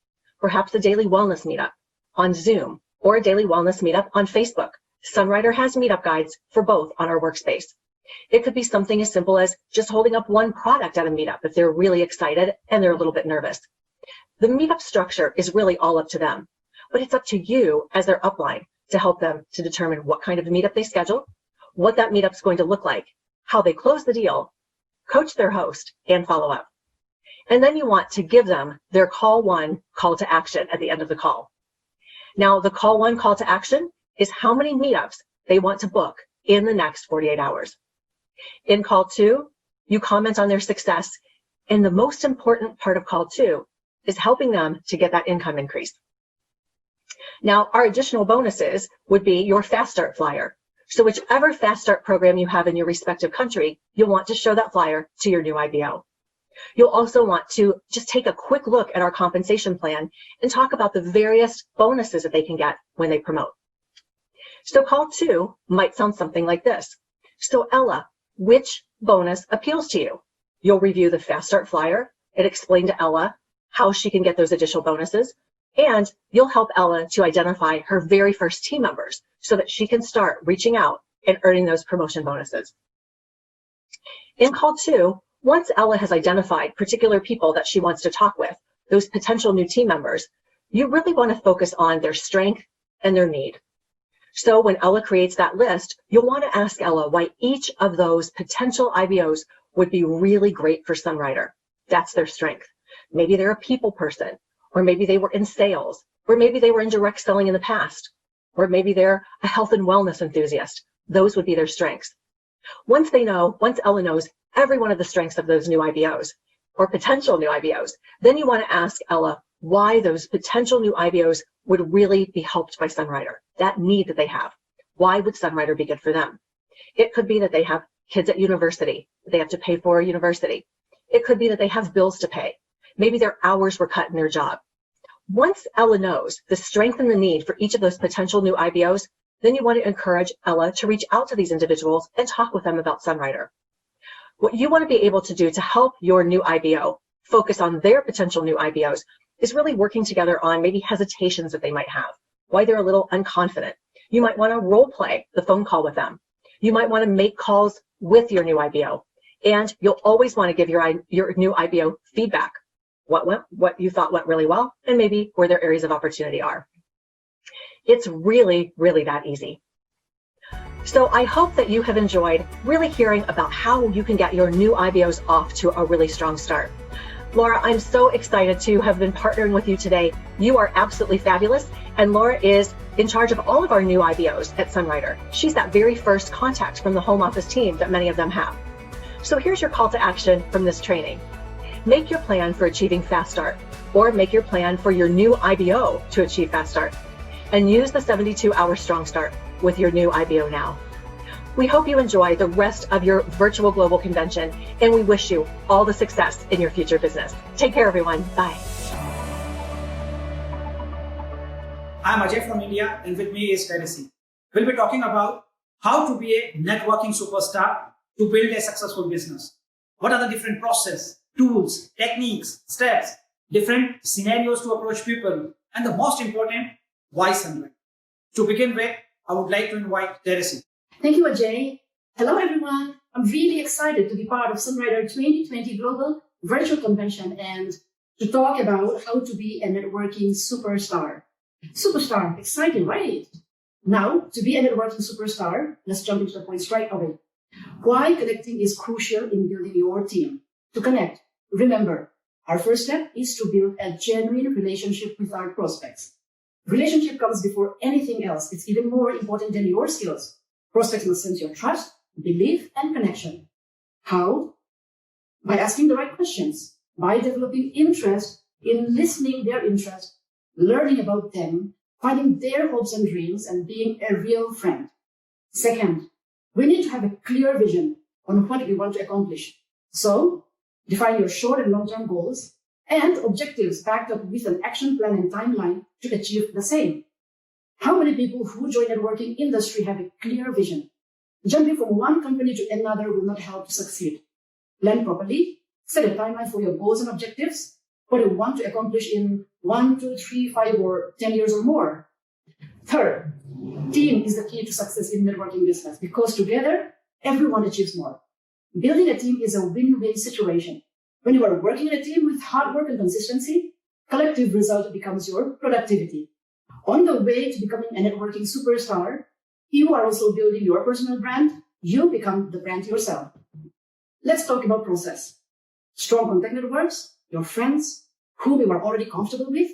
Perhaps a daily wellness meetup on Zoom or a daily wellness meetup on Facebook. Sunrider has meetup guides for both on our workspace. It could be something as simple as just holding up one product at a meetup if they're really excited and they're a little bit nervous. The meetup structure is really all up to them, but it's up to you as their upline to help them to determine what kind of meetup they schedule, what that meetup's going to look like, how they close the deal, coach their host, and follow up. And then you want to give them their call 1 call to action at the end of the call. Now, the call 1 call to action is how many meetups they want to book in the next 48 hours. In call 2, you comment on their success, and the most important part of call 2 is helping them to get that income increase. Now, our additional bonuses would be your Fast Start flyer. So whichever Fast Start program you have in your respective country, you'll want to show that flyer to your new IBO. You'll also want to just take a quick look at our compensation plan and talk about the various bonuses that they can get when they promote. So call 2 might sound something like this. So Ella, which bonus appeals to you? You'll review the Fast Start flyer and explain to Ella how she can get those additional bonuses. And you'll help Ella to identify her very first team members so that she can start reaching out and earning those promotion bonuses. In call 2, once Ella has identified particular people that she wants to talk with, those potential new team members, you really want to focus on their strength and their need. So when Ella creates that list, you'll want to ask Ella why each of those potential IBOs would be really great for Sunrider. That's their strength. Maybe they're a people person, or maybe they were in sales, or maybe they were in direct selling in the past, or maybe they're a health and wellness enthusiast. Those would be their strengths. Once Ella knows every one of the strengths of those new IBOs or potential new IBOs, then you want to ask Ella why those potential new IBOs would really be helped by Sunrider, that need that they have. Why would Sunrider be good for them? It could be that they have kids at university, they have to pay for a university. It could be that they have bills to pay. Maybe their hours were cut in their job. Once Ella knows the strength and the need for each of those potential new IBOs, then you want to encourage Ella to reach out to these individuals and talk with them about Sunrider. What you want to be able to do to help your new IBO focus on their potential new IBOs is really working together on maybe hesitations that they might have, why they're a little unconfident. You might want to role play the phone call with them. You might want to make calls with your new IBO. And you'll always want to give your new IBO feedback. What you thought went really well, and maybe where their areas of opportunity are. It's really, really that easy. So I hope that you have enjoyed really hearing about how you can get your new IBOs off to a really strong start. Laura, I'm so excited to have been partnering with you today. You are absolutely fabulous. And Laura is in charge of all of our new IBOs at Sunrider. She's that very first contact from the home office team that many of them have. So here's your call to action from this training. Make your plan for achieving Fast Start, or make your plan for your new IBO to achieve Fast Start, and use the 72-hour Strong Start with your new IBO now. We hope you enjoy the rest of your virtual global convention, and we wish you all the success in your future business. Take care, everyone. Bye. I'm Ajay from India, and with me is Teresy. We'll be talking about how to be a networking superstar to build a successful business. What are the different processes, tools, techniques, steps, different scenarios to approach people, and the most important, why Sunrider? To begin with, I would like to invite Teresy. Thank you, Ajay. Hello, everyone. I'm really excited to be part of Sunrider 2020 Global Virtual Convention and to talk about how to be a networking superstar. Superstar, exciting, right? Now, to be a networking superstar, let's jump into the points right away. Why connecting is crucial in building your team. To connect, remember, our first step is to build a genuine relationship with our prospects. Relationship comes before anything else. It's even more important than your skills. Prospects must sense your trust, belief, and connection. How? By asking the right questions, by developing interest in listening their interest, learning about them, finding their hopes and dreams, and being a real friend. Second, we need to have a clear vision on what we want to accomplish. So, define your short and long-term goals and objectives backed up with an action plan and timeline to achieve the same. How many people who join the networking industry have a clear vision? Jumping from one company to another will not help to succeed. Plan properly, set a timeline for your goals and objectives, what you want to accomplish in 1, 2, 3, 5, or 10 years or more. Third, team is the key to success in networking business because together, everyone achieves more. Building a team is a win-win situation. When you are working in a team with hard work and consistency, collective result becomes your productivity. On the way to becoming a networking superstar, you are also building your personal brand. You become the brand yourself. Let's talk about process. Strong contact networks, your friends, whom you are already comfortable with.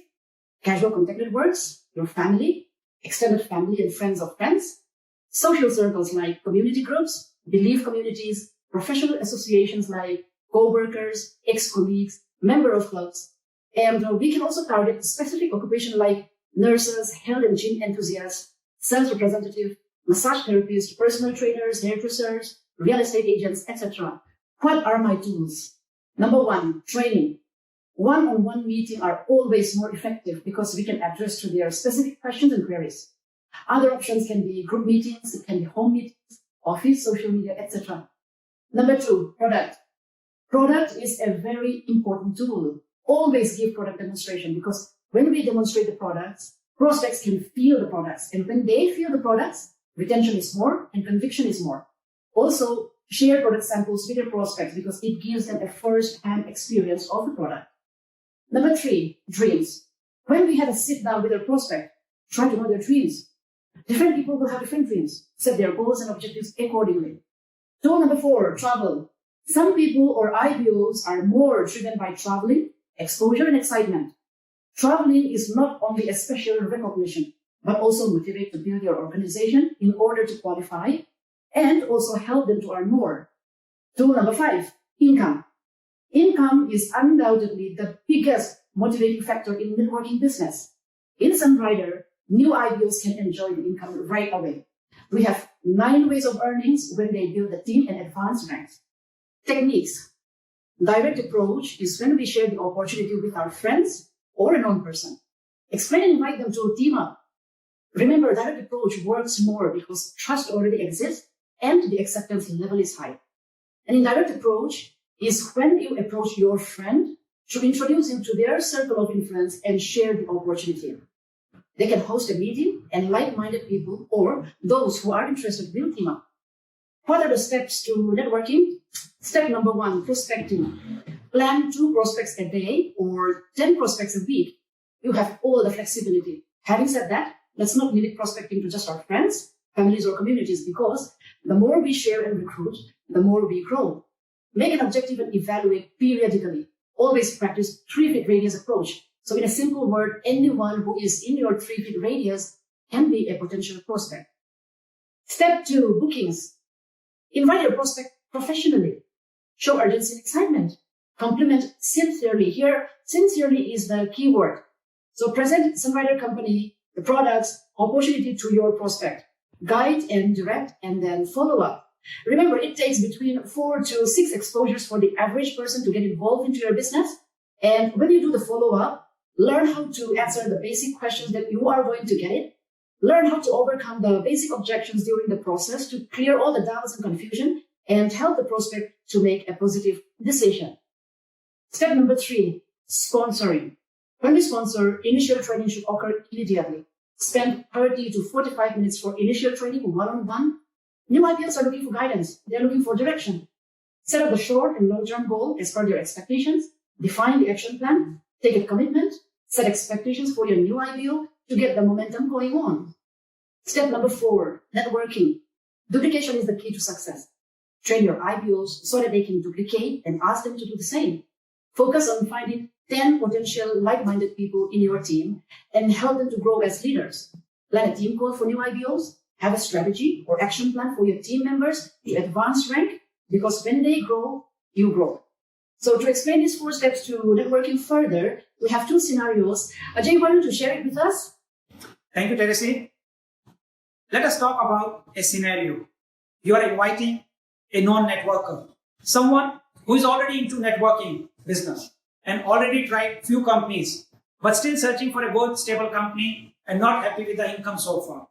Casual contact networks, your family, extended family and friends of friends. Social circles like community groups, belief communities, professional associations like co-workers, ex-colleagues, member of clubs. And we can also target specific occupation like nurses, health and gym enthusiasts, sales representative, massage therapists, personal trainers, hairdressers, real estate agents, etc. What are my tools? Number one, training. One-on-one meetings are always more effective because we can address to their specific questions and queries. Other options can be group meetings, it can be home meetings, office, social media, etc. Number two, product. Product is a very important tool. Always give product demonstration because when we demonstrate the products, prospects can feel the products. And when they feel the products, retention is more and conviction is more. Also, share product samples with your prospects because it gives them a first-hand experience of the product. Number three, dreams. When we have a sit down with a prospect, try to know their dreams. Different people will have different dreams. Set their goals and objectives accordingly. Tool number four, travel. Some people or IBOs are more driven by traveling, exposure, and excitement. Traveling is not only a special recognition, but also motivate to build your organization in order to qualify and also help them to earn more. Tool number five, income. Income is undoubtedly the biggest motivating factor in networking business. In Sunrider, new IBOs can enjoy the income right away. We have 9 ways of earnings when they build the team and advance ranks. Techniques. Direct approach is when we share the opportunity with our friends or a known person. Explain and invite them to team up. Remember, direct approach works more because trust already exists and the acceptance level is high. An indirect approach is when you approach your friend to introduce him to their circle of influence and share the opportunity. They can host a meeting and like-minded people or those who are interested will team up. What are the steps to networking? Step number 1, prospecting. Plan 2 prospects a day or 10 prospects a week. You have all the flexibility. Having said that, let's not limit prospecting to just our friends, families, or communities, because the more we share and recruit, the more we grow. Make an objective and evaluate periodically. Always practice 3-feet radius approach. So in a simple word, anyone who is in your 3-feet radius can be a potential prospect. Step 2, bookings. Invite your prospect professionally. Show urgency and excitement. Compliment sincerely. Here, sincerely is the key word. So present Sunrider company, the products, opportunity to your prospect. Guide and direct, and then follow up. Remember, it takes between 4 to 6 exposures for the average person to get involved into your business. And when you do the follow-up, learn how to answer the basic questions that you are going to get it. Learn how to overcome the basic objections during the process to clear all the doubts and confusion and help the prospect to make a positive decision. Step number 3, sponsoring. When we sponsor, initial training should occur immediately. Spend 30 to 45 minutes for initial training one-on-one. New IPOs are looking for guidance. They're looking for direction. Set up the short and long-term goal as per your expectations. Define the action plan. Take a commitment. Set expectations for your new IPO to get the momentum going on. Step number 4, networking. Duplication is the key to success. Train your IPOs so that they can duplicate and ask them to do the same. Focus on finding 10 potential like-minded people in your team and help them to grow as leaders. Plan a team call for new IPOs. Have a strategy or action plan for your team members to advance rank, because when they grow, you grow. So to explain these 4 steps to networking further, we have 2 scenarios. Ajay, why don't you share it with us? Thank you, Teresy. Let us talk about a scenario. You are inviting a non-networker, someone who is already into networking business and already tried few companies, but still searching for a good, stable company and not happy with the income so far.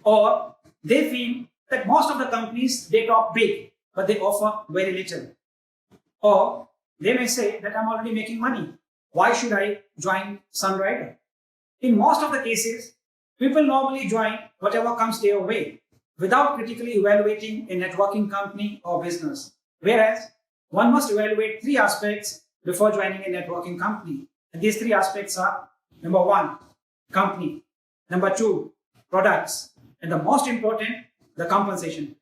Or they feel that most of the companies, they talk big, but they offer very little. Or they may say that I'm already making money. Why should I join Sunrider? In most of the cases, people normally join whatever comes their way without critically evaluating a networking company or business. Whereas one must evaluate 3 aspects before joining a networking company. And these 3 aspects are: number 1, company; number 2, products; and the most important, the compensation.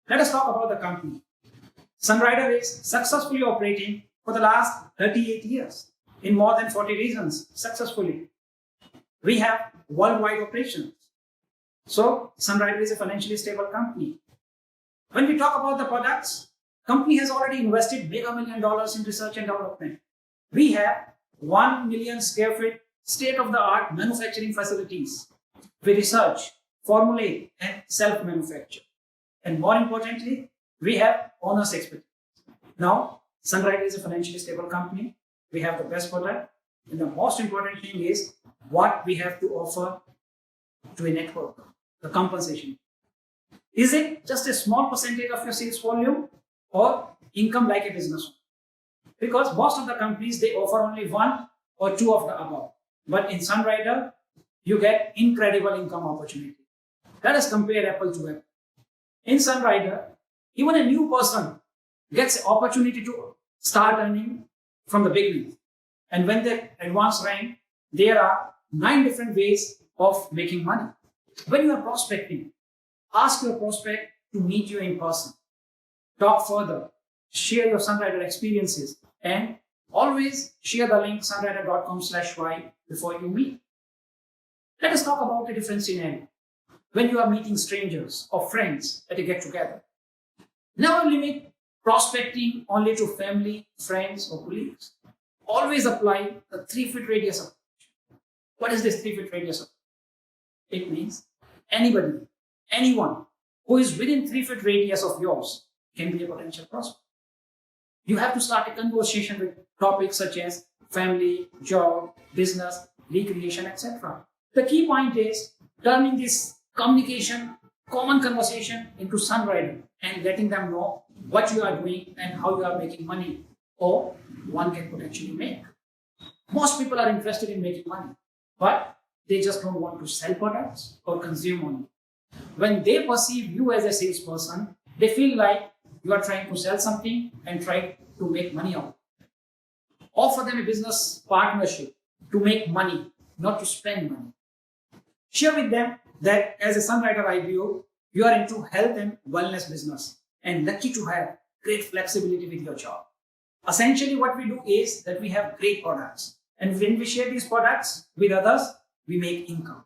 Let us talk about the company. Sunrider is successfully operating for the last 38 years in more than 40 regions successfully. We have worldwide operations. So Sunrider is a financially stable company. When we talk about the products, company has already invested mega $1 million in research and development. We have 1 million square feet state-of-the-art manufacturing facilities. We research, formulate, and self-manufacture. And more importantly, we have owner's expertise. Now, Sunrider is a financially stable company. We have the best product. And the most important thing is what we have to offer to a network, the compensation. Is it just a small percentage of your sales volume or income like a business? Because most of the companies, they offer only 1 or 2 of the above. But in Sunrider, you get incredible income opportunity. Let us compare apple to apple. In Sunrider, even a new person gets an opportunity to start earning from the beginning. And when they advance rank, there are 9 different ways of making money. When you are prospecting, ask your prospect to meet you in person. Talk further, share your Sunrider experiences, and always share the link sunrider.com/y before you meet. Let us talk about a different scenario. When you are meeting strangers or friends at a get-together, never limit prospecting only to family, friends, or colleagues. Always apply the 3-foot radius approach. What is this 3-foot radius approach? It means anybody, anyone who is within 3-foot radius of yours can be a potential prospect. You have to start a conversation with topics such as family, job, business, recreation, etc. The key point is turning this communication, common conversation into Sunrider and letting them know what you are doing and how you are making money, or one can potentially make. Most people are interested in making money, but they just don't want to sell products or consume only. When they perceive you as a salesperson, they feel like you are trying to sell something and try to make money out. Offer them a business partnership to make money, not to spend money. Share with them that as a Sunrider IBO, you are into health and wellness business and lucky to have great flexibility with your job. Essentially, what we do is that we have great products. And when we share these products with others, we make income.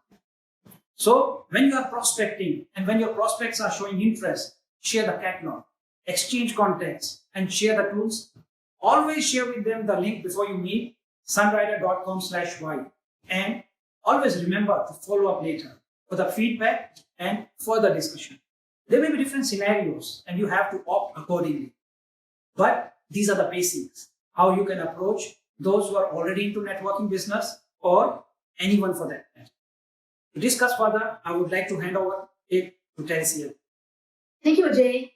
So when you are prospecting and when your prospects are showing interest, share the catalog, exchange contacts, and share the tools. Always share with them the link before you meet, sunrider.com/y. And always remember to follow up later for the feedback and further discussion. There may be different scenarios and you have to opt accordingly. But these are the basics, how you can approach those who are already into networking business or anyone for that matter. To discuss further, I would like to hand over it to Teresy. Thank you, Ajay.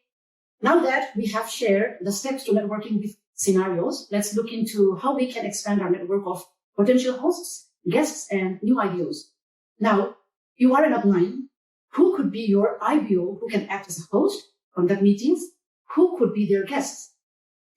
Now that we have shared the steps to networking with scenarios, let's look into how we can expand our network of potential hosts, guests, and new IBOs. Now, you are an upline. Who could be your IBO who can act as a host, conduct meetings? Who could be their guests?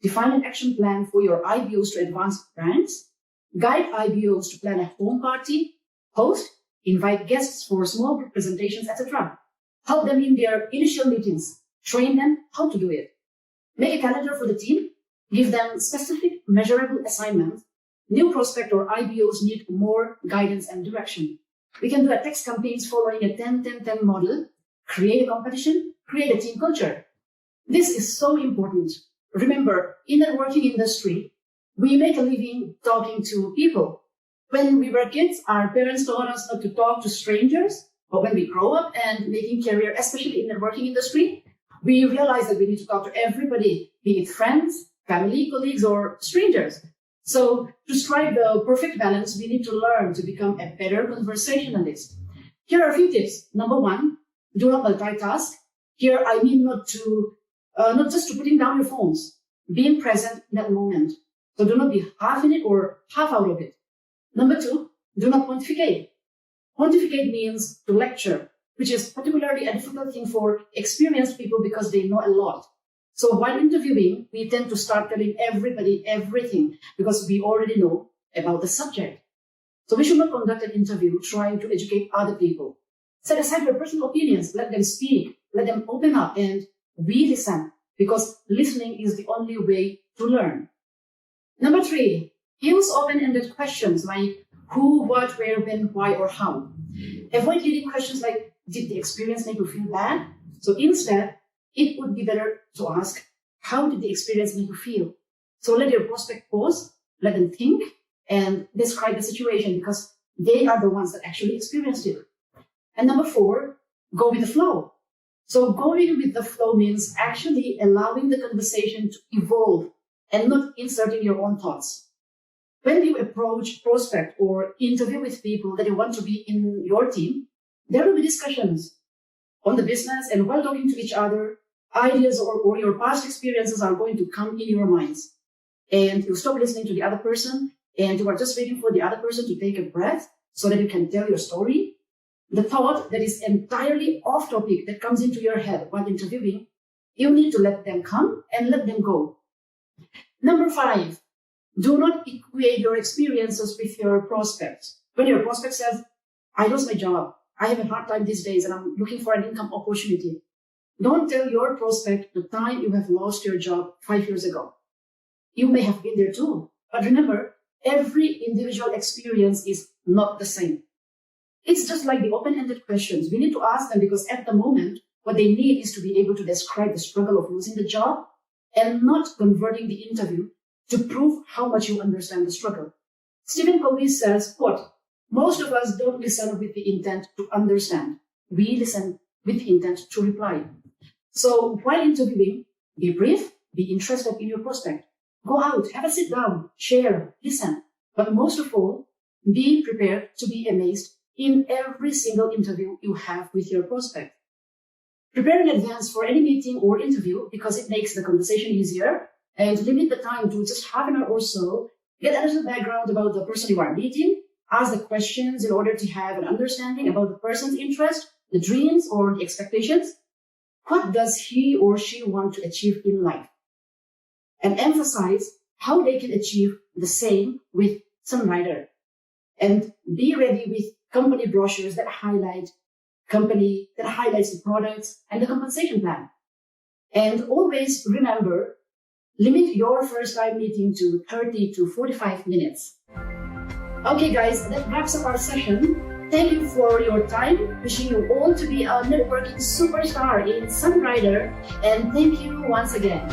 Define an action plan for your IBOs to advance brands. Guide IBOs to plan a home party. Host, invite guests for small group presentations, etc. Help them in their initial meetings. Train them how to do it. Make a calendar for the team. Give them specific, measurable assignments. New prospect or IBOs need more guidance and direction. We can do a text campaigns following a 10-10-10 model. Create a competition. Create a team culture. This is so important. Remember, in the working industry, we make a living talking to people. When we were kids, our parents taught us not to talk to strangers. But when we grow up and making career, especially in the working industry, we realize that we need to talk to everybody, be it friends, family, colleagues, or strangers. So to strike the perfect balance, we need to learn to become a better conversationalist. Here are a few tips. Number one, do not multitask. Here, I mean not just to putting down your phones, being present in that moment. So do not be half in it or half out of it. Number two, do not pontificate. Pontificate means to lecture, which is particularly a difficult thing for experienced people because they know a lot. So while interviewing, we tend to start telling everybody everything because we already know about the subject. So we should not conduct an interview trying to educate other people. Set aside your personal opinions, let them speak, let them open up, and we listen because listening is the only way to learn. Number three, use open-ended questions like who, what, where, when, why, or how. Avoid leading questions like, did the experience make you feel bad? So instead, it would be better to ask, how did the experience make you feel? So let your prospect pause, let them think, and describe the situation because they are the ones that actually experienced it. And number four, go with the flow. So going with the flow means actually allowing the conversation to evolve and not inserting your own thoughts. When you approach, prospect, or interview with people that you want to be in your team, there will be discussions on the business, and while talking to each other, ideas or your past experiences are going to come in your minds. And you stop listening to the other person, and you are just waiting for the other person to take a breath so that you can tell your story. The thought that is entirely off topic that comes into your head while interviewing, you need to let them come and let them go. Number five, do not equate your experiences with your prospects. When your prospect says, I lost my job, I have a hard time these days and I'm looking for an income opportunity. Don't tell your prospect the time you have lost your job 5 years ago. You may have been there too, but remember, every individual experience is not the same. It's just like the open-ended questions. We need to ask them because at the moment, what they need is to be able to describe the struggle of losing the job and not converting the interview to prove how much you understand the struggle. Stephen Covey says, quote, most of us don't listen with the intent to understand. We listen with the intent to reply. So while interviewing, be brief, be interested in your prospect. Go out, have a sit down, share, listen. But most of all, be prepared to be amazed in every single interview you have with your prospect. Prepare in advance for any meeting or interview because it makes the conversation easier, and limit the time to just half an hour or so. Get a little background about the person you are meeting, ask the questions in order to have an understanding about the person's interest, the dreams, or the expectations. What does he or she want to achieve in life? And emphasize how they can achieve the same with Sunrider. And be ready with company brochures that highlights the products and the compensation plan. And always remember, limit your first time meeting to 30 to 45 minutes. Okay, guys, that wraps up our session. Thank you for your time. Wishing you all to be a networking superstar in Sunrider. And thank you once again.